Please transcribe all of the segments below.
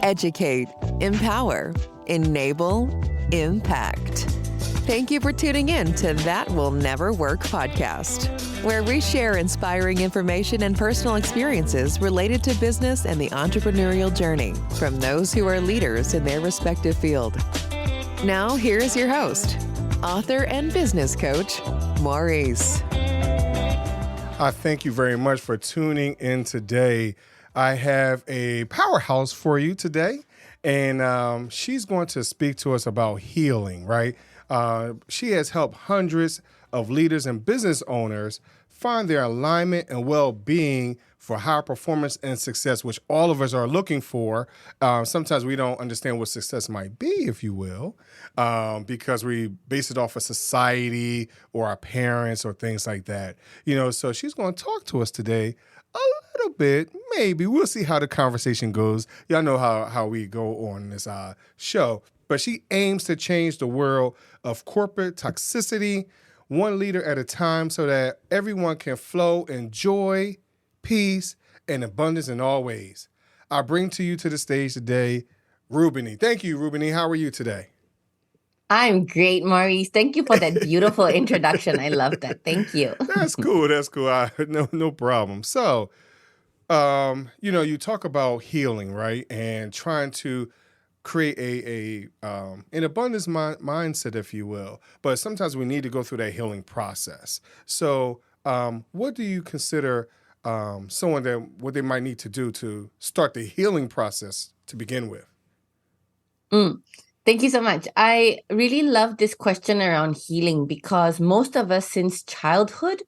educate, empower, enable, impact. Thank you for tuning in to That Will Never Work podcast, where we share inspiring information and personal experiences related to business and the entrepreneurial journey from those who are leaders in their respective field. Now, here's your host, author and business coach, Maurice. I thank you very much for tuning in today. I have a powerhouse for you today, and she's going to speak to us about healing, right? She has helped hundreds of leaders and business owners find their alignment and well-being for high performance and success, which all of us are looking for. Sometimes we don't understand what success might be, if you will, because we base it off of society or our parents or things like that. So she's going to talk to us today a little bit. Maybe we'll see how the conversation goes. Y'all know how we go on this show. But she aims to change the world of corporate toxicity, one leader at a time, so that everyone can flow in joy, peace, and abundance in all ways. I bring to you to the stage today, Rubyni. Thank you, Rubyni. How are you today? I'm great, Maurice. Thank you for that beautiful introduction. I love that. Thank you. That's cool. No problem. So, you talk about healing, right? And trying to create an abundance mindset, if you will. But sometimes we need to go through that healing process. So, what do you consider what they might need to do to start the healing process to begin with? Thank you so much. I really love this question around healing because most of us since childhood,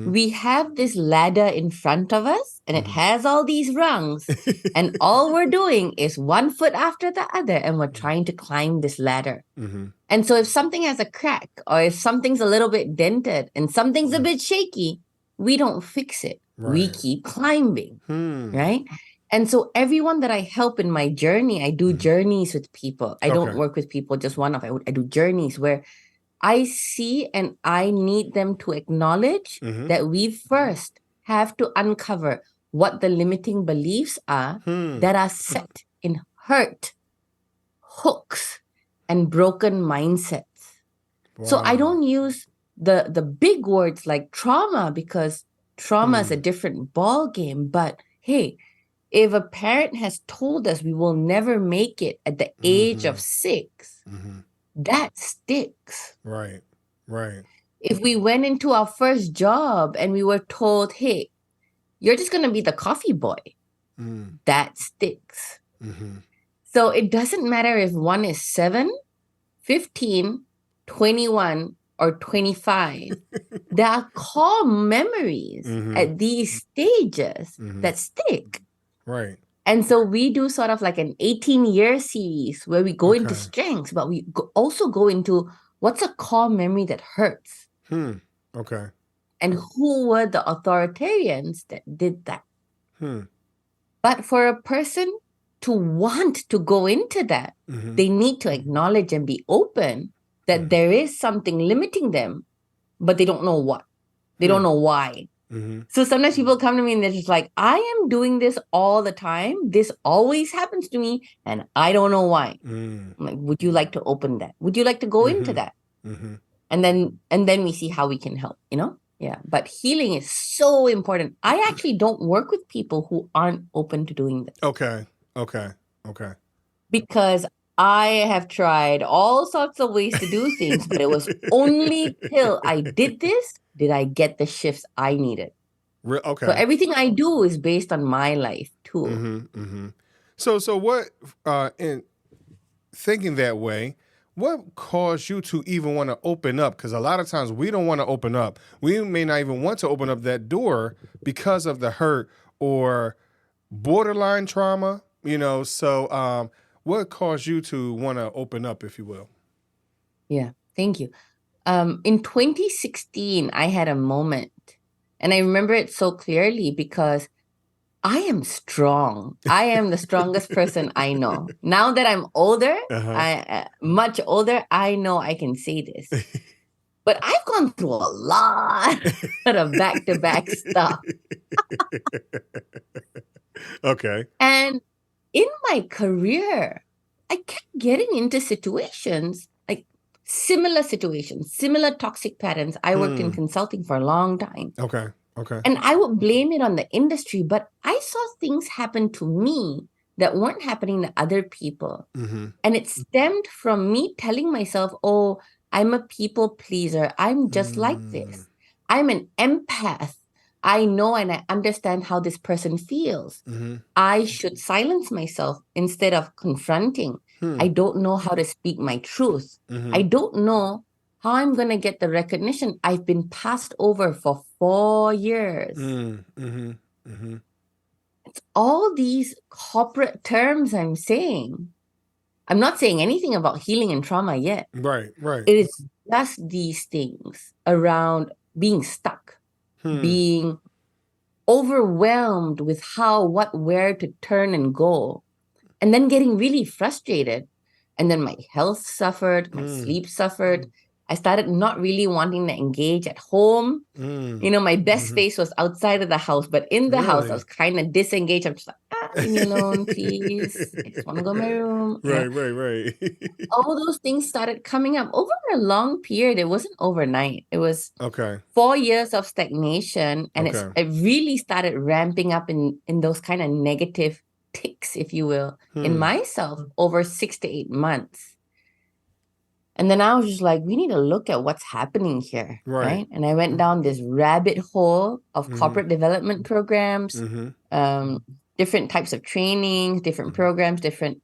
we have this ladder in front of us and it has all these rungs and all we're doing is one foot after the other and we're trying to climb this ladder. And so if something has a crack or if something's a little bit dented and something's a bit shaky, we don't fix it. Right. We keep climbing, right? And so everyone that I help in my journey, I do journeys with people. I don't work with people just one-off. I do journeys where I see and I need them to acknowledge that we first have to uncover what the limiting beliefs are that are set in hurt, hooks, and broken mindsets. Wow. So I don't use the big words like trauma because trauma is a different ball game. But hey, if a parent has told us we will never make it at the age of 6, that sticks. Right. If we went into our first job and we were told, hey, you're just going to be the coffee boy, that sticks. So it doesn't matter if one is 7, 15, 21, or 25. There are core memories at these stages that stick. Right. And so we do sort of like an 18-year series where we go into strengths, but we also go into what's a core memory that hurts. Okay. And who were the authoritarians that did that? But for a person to want to go into that, they need to acknowledge and be open that there is something limiting them, but they don't know what. They don't know why. So sometimes people come to me and they're just like, I am doing this all the time. This always happens to me and I don't know why. I'm like, would you like to open that? Would you like to go into that? And then we see how we can help, Yeah. But healing is so important. I actually don't work with people who aren't open to doing this. Okay. Because I have tried all sorts of ways to do things, but it was only till I did this did I get the shifts I needed. Okay. So everything I do is based on my life too. So what, in thinking that way, what caused you to even want to open up? Because a lot of times we don't want to open up. We may not even want to open up that door because of the hurt or borderline trauma, So what caused you to want to open up, if you will? Yeah, thank you. In 2016, I had a moment, and I remember it so clearly because I am strong. I am the strongest person I know. Now that I'm older, much older, I know I can say this. But I've gone through a lot of back-to-back stuff. Okay. And in my career, I kept getting into situations, like similar situations, similar toxic patterns. I worked in consulting for a long time. Okay. Okay. And I would blame it on the industry, but I saw things happen to me that weren't happening to other people. And it stemmed from me telling myself, oh, I'm a people pleaser. I'm just like this. I'm an empath. I know and I understand how this person feels. I should silence myself instead of confronting. I don't know how to speak my truth. I don't know how I'm going to get the recognition. I've been passed over for 4 years. It's all these corporate terms I'm saying. I'm not saying anything about healing and trauma yet. Right. It is just these things around being stuck, being overwhelmed with how, what, where to turn and go, and then getting really frustrated. And then my health suffered, my sleep suffered. I started not really wanting to engage at home. My best space was outside of the house, but in the house, I was kind of disengaged. I'm just like, leave me alone, please. I just want to go to my room. Right. All those things started coming up over a long period. It wasn't overnight. It was Okay. 4 years of stagnation. And Okay. it really started ramping up in those kind of negative ticks, if you will, in myself over 6 to 8 months. And then I was just like, we need to look at what's happening here, right? And I went down this rabbit hole of corporate development programs, different types of trainings, different programs, different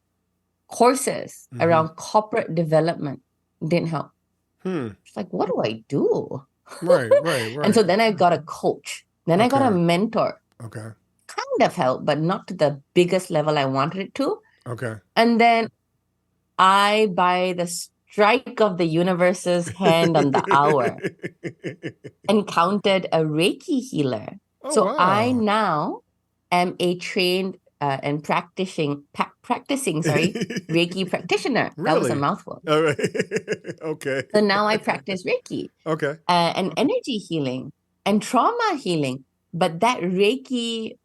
courses around corporate development. Didn't help. It's like, what do I do? Right. And so then I got a coach. Then I got a mentor. Okay. Kind of helped, but not to the biggest level I wanted it to. Okay. And then I, by the strike of the universe's hand on the hour, encountered a Reiki healer. Wow. I now am a trained and practicing Reiki practitioner. Really? That was a mouthful. All right. Okay. So now I practice Reiki. Okay. And energy healing and trauma healing. But that Reiki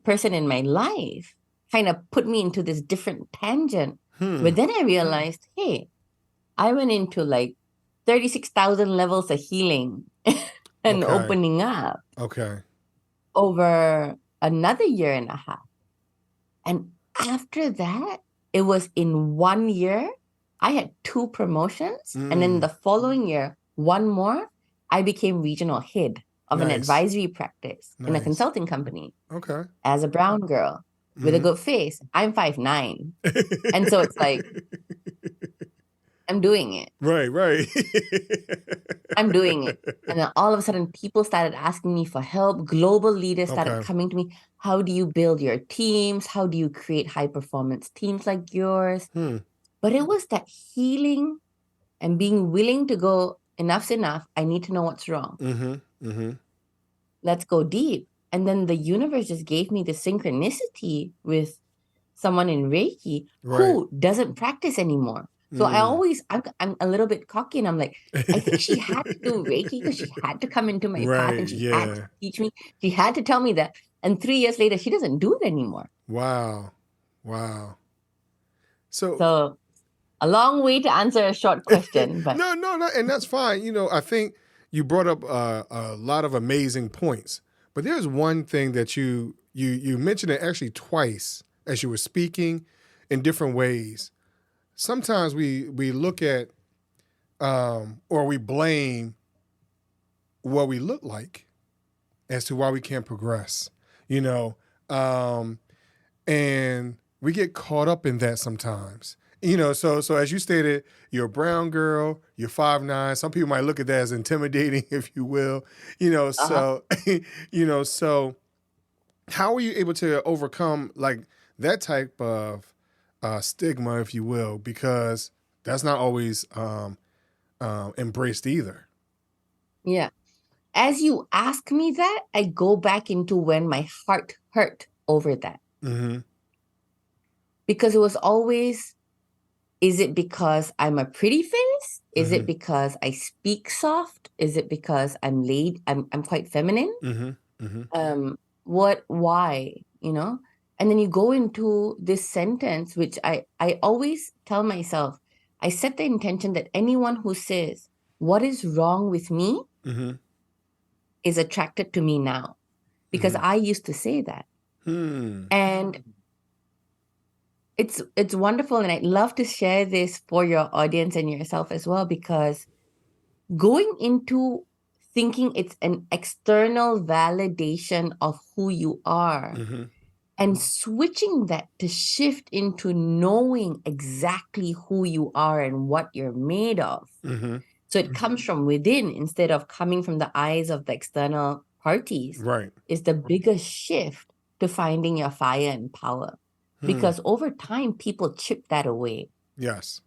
person in my life kind of put me into this different tangent. But then I realized, hey, I went into like 36,000 levels of healing and opening up over another year and a half. And after that, it was in 1 year, I had 2 promotions. And then the following year, 1 more, I became regional head of an advisory practice in a consulting company. Okay. As a brown girl with a good face. I'm 5'9". And so it's like, I'm doing it. Right. I'm doing it. And then all of a sudden, people started asking me for help. Global leaders started coming to me. How do you build your teams? How do you create high-performance teams like yours? But it was that healing and being willing to go, enough's enough. I need to know what's wrong. Let's go deep. And then the universe just gave me the synchronicity with someone in Reiki who doesn't practice anymore. So I'm a little bit cocky and I'm like, I think she had to do Reiki because she had to come into my path and she had to teach me. She had to tell me that. And 3 years later, she doesn't do it anymore. Wow. So a long way to answer a short question. But No, and that's fine. I think you brought up a lot of amazing points. But there's one thing that you mentioned it actually twice as you were speaking in different ways. Sometimes we look at or we blame what we look like as to why we can't progress, and we get caught up in that sometimes. So as you stated, you're a brown girl, you're 5'9". Some people might look at that as intimidating, if you will. So so how were you able to overcome like that type of stigma, if you will, because that's not always embraced either. Yeah. As you ask me that, I go back into when my heart hurt over that. Because it was always, is it because I'm a pretty face? Is it because I speak soft? Is it because I'm quite feminine? Why, And then you go into this sentence, which I always tell myself, I set the intention that anyone who says, what is wrong with me is attracted to me now. Because I used to say that. And it's wonderful. And I'd love to share this for your audience and yourself as well, because going into thinking it's an external validation of who you are and switching that to shift into knowing exactly who you are and what you're made of. So it comes from within instead of coming from the eyes of the external parties. Right. Is the biggest shift to finding your fire and power. Because over time, people chip that away. Yes.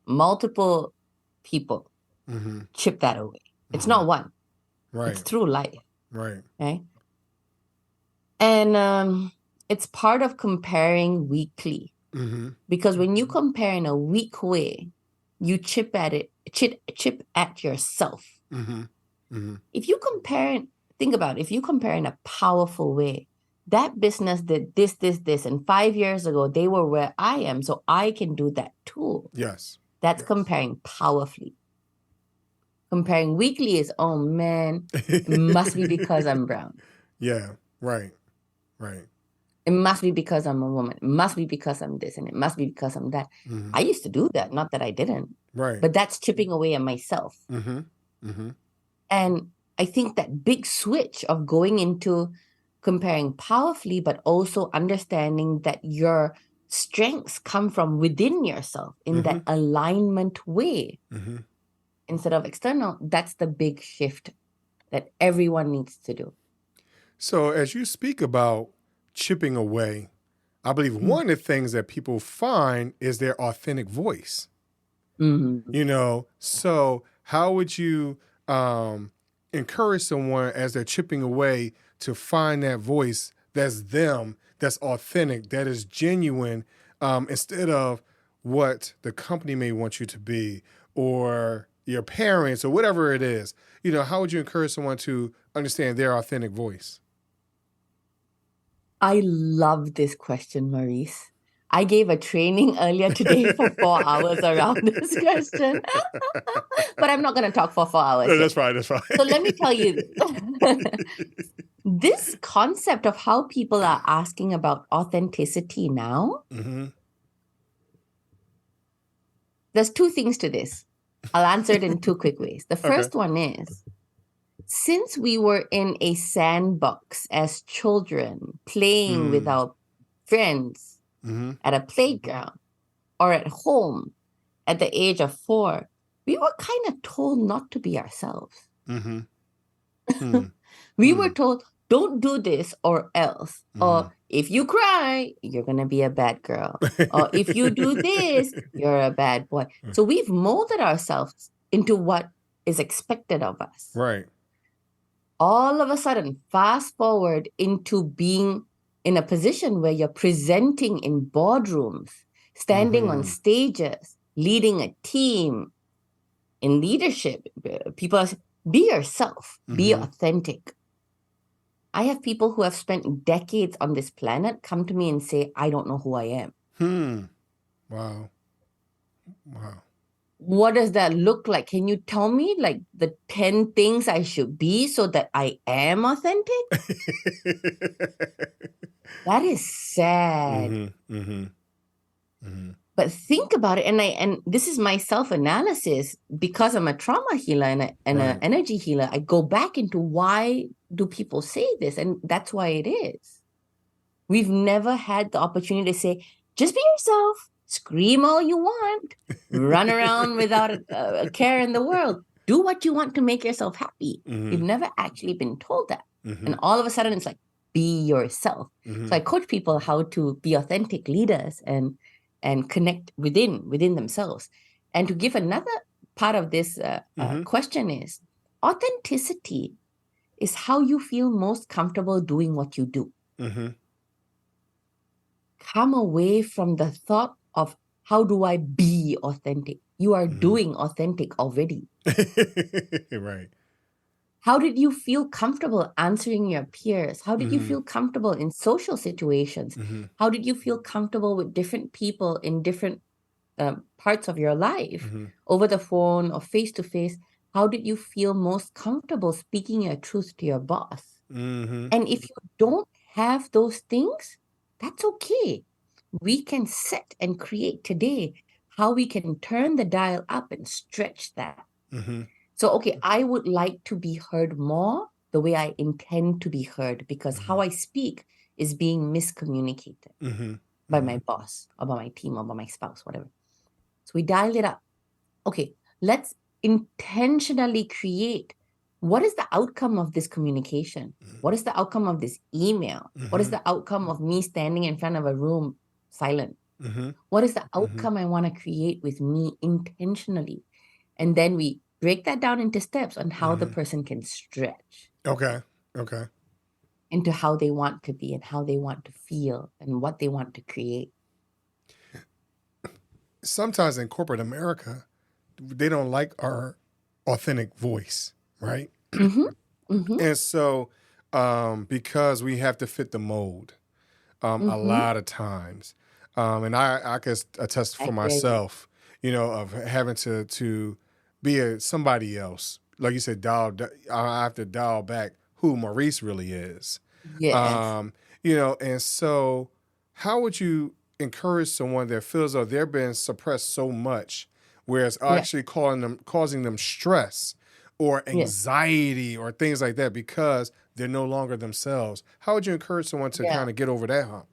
Multiple people chip that away. It's not one. Right. It's through life. Right. Okay? And it's part of comparing weekly. Because when you compare in a weak way, you chip at yourself. If you compare, think about it, if you compare in a powerful way, that business did this, and 5 years ago, they were where I am, so I can do that too. Yes. That's comparing powerfully. Comparing weakly is, oh man, it must be because I'm brown. Yeah, right. It must be because I'm a woman. It must be because I'm this, and it must be because I'm that. I used to do that, not that I didn't. Right. But that's chipping away at myself. And I think that big switch of going into comparing powerfully, but also understanding that your strengths come from within yourself in that alignment way instead of external, that's the big shift that everyone needs to do. So as you speak about chipping away, I believe one of the things that people find is their authentic voice. You know, so how would you encourage someone as they're chipping away to find that voice that's them, that's authentic, that is genuine, instead of what the company may want you to be or your parents or whatever it is? You know, how would you encourage someone to understand their authentic voice? I love this question, Maurice. I gave a training earlier today for 4 hours around this question. But I'm not going to talk for 4 hours. No, that's fine. So let me tell you, this concept of how people are asking about authenticity now, there's 2 things to this. I'll answer it in 2 quick ways. The first one is, since we were in a sandbox as children, playing with our friends, at a playground or at home at the age of 4, we were kind of told not to be ourselves. We were told, don't do this or else. Or if you cry, you're going to be a bad girl. Or if you do this, you're a bad boy. So we've molded ourselves into what is expected of us. Right. All of a sudden, fast forward into being in a position where you're presenting in boardrooms, standing on stages, leading a team, in leadership. People are saying, be yourself, be authentic. I have people who have spent decades on this planet come to me and say, I don't know who I am. Wow. What does that look like? Can you tell me like the 10 things I should be so that I am authentic? That is sad. But think about it. And this is my self-analysis. Because I'm a trauma healer and an energy healer, I go back into why do people say this? And that's why it is. We've never had the opportunity to say, just be yourself, scream all you want, run around without a care in the world. Do what you want to make yourself happy. We've never actually been told that. And all of a sudden it's like, be yourself. So I coach people how to be authentic leaders and connect within themselves. And to give another part of this question is, authenticity is how you feel most comfortable doing what you do. Come away from the thought of how do I be authentic? You are doing authentic already. Right. How did you feel comfortable answering your peers? How did you Mm-hmm. feel comfortable in social situations? Mm-hmm. How did you feel comfortable with different people in different parts of your life, Mm-hmm. over the phone or face to face? How did you feel most comfortable speaking your truth to your boss? Mm-hmm. And if you don't have those things, that's okay. We can set and create today how we can turn the dial up and stretch that. Mm-hmm. So, okay, I would like to be heard more the way I intend to be heard, because how I speak is being miscommunicated Mm-hmm. by my boss or by my team or by my spouse, whatever. So we dial it up. Okay, let's intentionally create, what is the outcome of this communication? What is the outcome of this email? What is Mm-hmm. the outcome of me standing in front of a room silent? Mm-hmm. What is the outcome I want to create with me intentionally? And then we break that down into steps on how the person can stretch Okay. Okay. into how they want to be and how they want to feel and what they want to create. Sometimes in corporate America, they don't like our authentic voice, right? And so, because we have to fit the mold, a lot of times, and I can attest I for hear you. myself, of having to be somebody else. Like you said, I have to dial back who Maurice really is. Yes. And so how would you encourage someone that feels though they're being suppressed so much, where it's Yeah. actually causing them stress or Yeah. anxiety or things like that because they're no longer themselves? How would you encourage someone to Yeah. kind of get over that hump?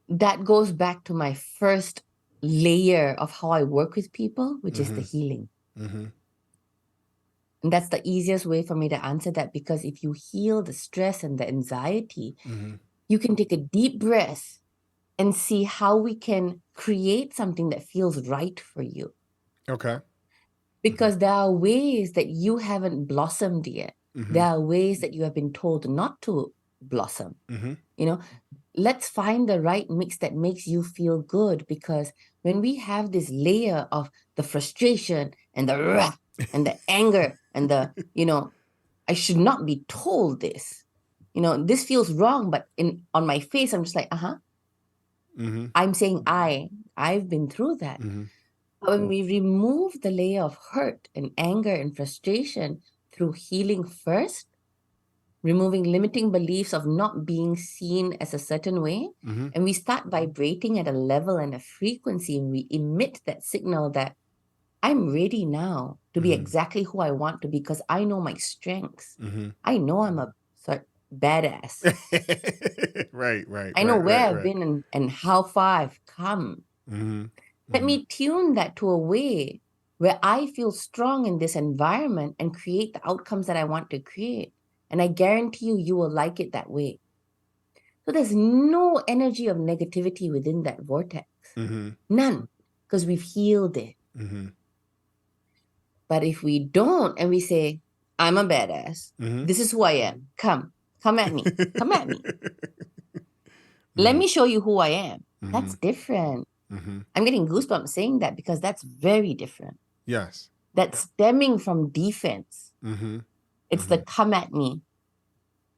That goes back to my first layer of how I work with people, which is the healing. Mm-hmm. And that's the easiest way for me to answer that, because if you heal the stress and the anxiety, you can take a deep breath and see how we can create something that feels right for you. Okay. Because there are ways that you haven't blossomed yet. There are ways that you have been told not to blossom. Let's find the right mix that makes you feel good, because when we have this layer of the frustration and the wrath and the anger and the, I should not be told this, this feels wrong, but on my face, I'm just like, I'm saying I've been through that. But when we remove the layer of hurt and anger and frustration through healing first, removing limiting beliefs of not being seen as a certain way, and we start vibrating at a level and a frequency, and we emit that signal that I'm ready now to be exactly who I want to be, because I know my strengths. I know I'm a badass. Right. I know where I've been and how far I've come. Let me tune that to a way where I feel strong in this environment and create the outcomes that I want to create. And I guarantee you will like it that way. So there's no energy of negativity within that vortex. None, because we've healed it. But if we don't and we say, I'm a badass, this is who I am, come at me, come at me. Let me show you who I am. That's different. I'm getting goosebumps saying that, because that's very different. Yes. That's stemming from defense. It's the come at me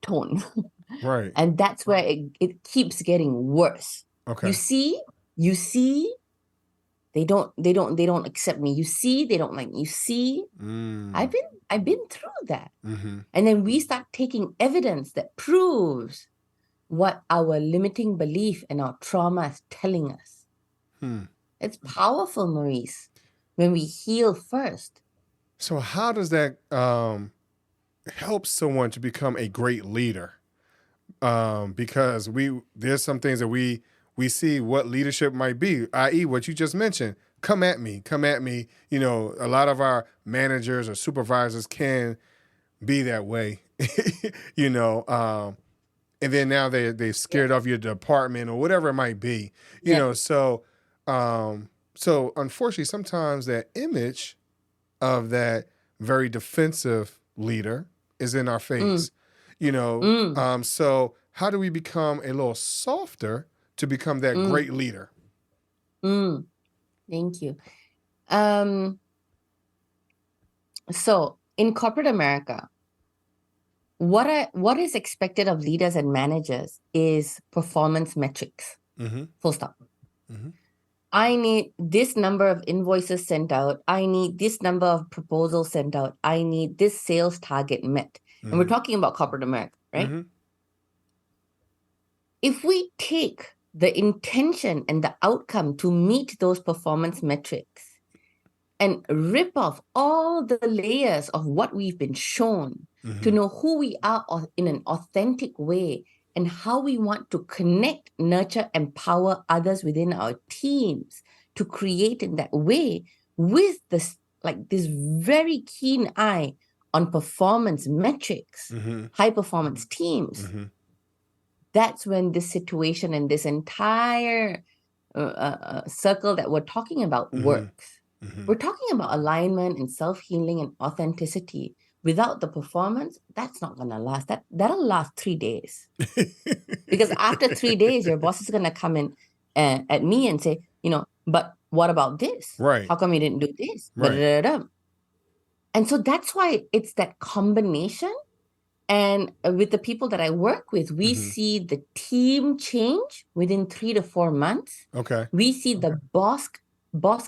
tone. Right. And that's where it keeps getting worse. Okay. You see, they don't accept me. You see, they don't like me. You see, I've been through that. And then we start taking evidence that proves what our limiting belief and our trauma is telling us. It's powerful, Maurice, when we heal first. So how does that help someone to become a great leader? Because there's some things that we see what leadership might be, i.e. what you just mentioned. Come at me. A lot of our managers or supervisors can be that way, and then now they're scared of your department or whatever it might be, so unfortunately sometimes that image of that very defensive leader is in our face, so how do we become a little softer to become that great leader? Thank you. So in corporate America, what is expected of leaders and managers is performance metrics. Full stop. I need this number of invoices sent out. I need this number of proposals sent out. I need this sales target met. And we're talking about corporate America, right? If we take the intention and the outcome to meet those performance metrics and rip off all the layers of what we've been shown to know who we are in an authentic way and how we want to connect, nurture, empower others within our teams to create in that way with this very keen eye on performance metrics, high performance teams. That's when this situation and this entire circle that we're talking about works. We're talking about alignment and self-healing and authenticity. Without the performance, that's not going to last. That'll last 3 days. Because after 3 days, your boss is going to come in at me and say, but what about this? Right. How come you didn't do this? Right. And so that's why it's that combination. And with the people that I work with, we see the team change within 3 to 4 months. Okay. We see the boss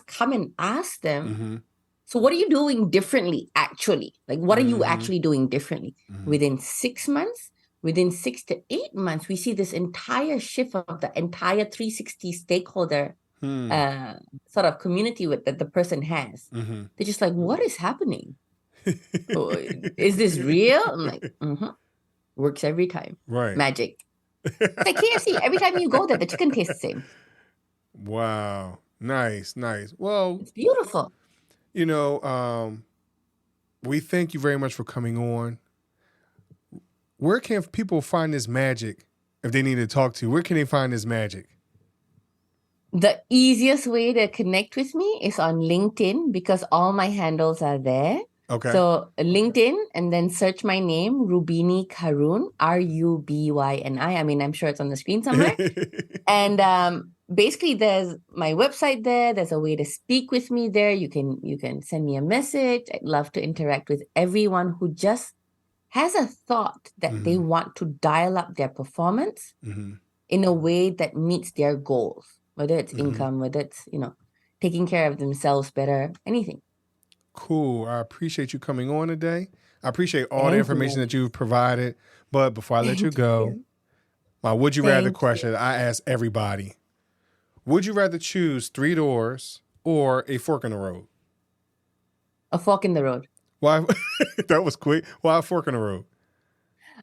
come and ask them, so what are you doing differently, actually? Like, what are you actually doing differently? Within 6 months, within 6 to 8 months, we see this entire shift of the entire 360 stakeholder sort of community that the person has. They're just like, what is happening? Is this real? I'm like, works every time. Right. Magic. It's like KFC. Every time you go there, the chicken tastes the same. Wow. Nice. Well, it's beautiful. We thank you very much for coming on. Where can people find this magic if they need to talk to you? Where can they find this magic? The easiest way to connect with me is on LinkedIn because all my handles are there. Okay. So LinkedIn and then search my name, Rubyni Karun, Rubyni. I mean, I'm sure it's on the screen somewhere. And basically there's my website there. There's a way to speak with me there. You can send me a message. I'd love to interact with everyone who just has a thought that they want to dial up their performance in a way that meets their goals, whether it's income, whether it's, taking care of themselves better, anything. Cool. I appreciate you coming on today. I appreciate all the information that you've provided. But before I let you go, my would you rather question I ask everybody. Would you rather choose 3 doors or a fork in the road? A fork in the road. Why? That was quick. Why a fork in the road?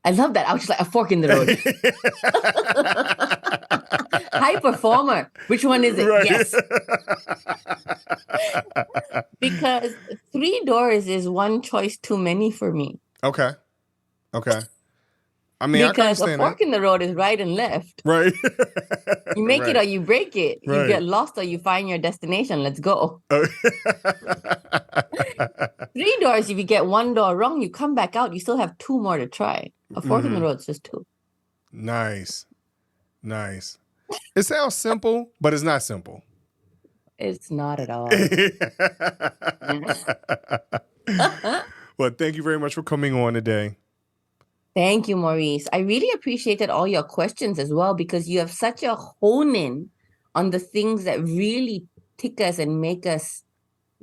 I love that. I was just like, a fork in the road. High performer. Which one is it? Right. Yes. Because 3 doors is one choice too many for me. Okay. I mean, because a fork in the road is right and left. Right. You make it or you break it. Right. You get lost or you find your destination. Let's go. 3 doors, if you get 1 door wrong, you come back out. You still have 2 more to try. A fork in the road is just 2. Nice. It sounds simple, but it's not simple. It's not at all. Well, thank you very much for coming on today. Thank you, Maurice. I really appreciated all your questions as well because you have such a hone in on the things that really tick us and make us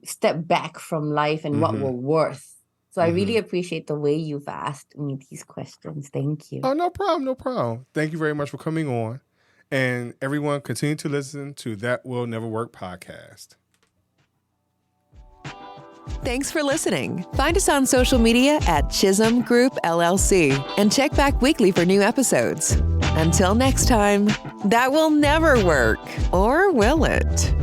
step back from life and what we're worth. So I really appreciate the way you've asked me these questions. Thank you. Oh, no problem. Thank you very much for coming on. And everyone, continue to listen to That Will Never Work podcast. Thanks for listening. Find us on social media at Chisholm Group LLC and check back weekly for new episodes. Until next time, that will never work, or will it?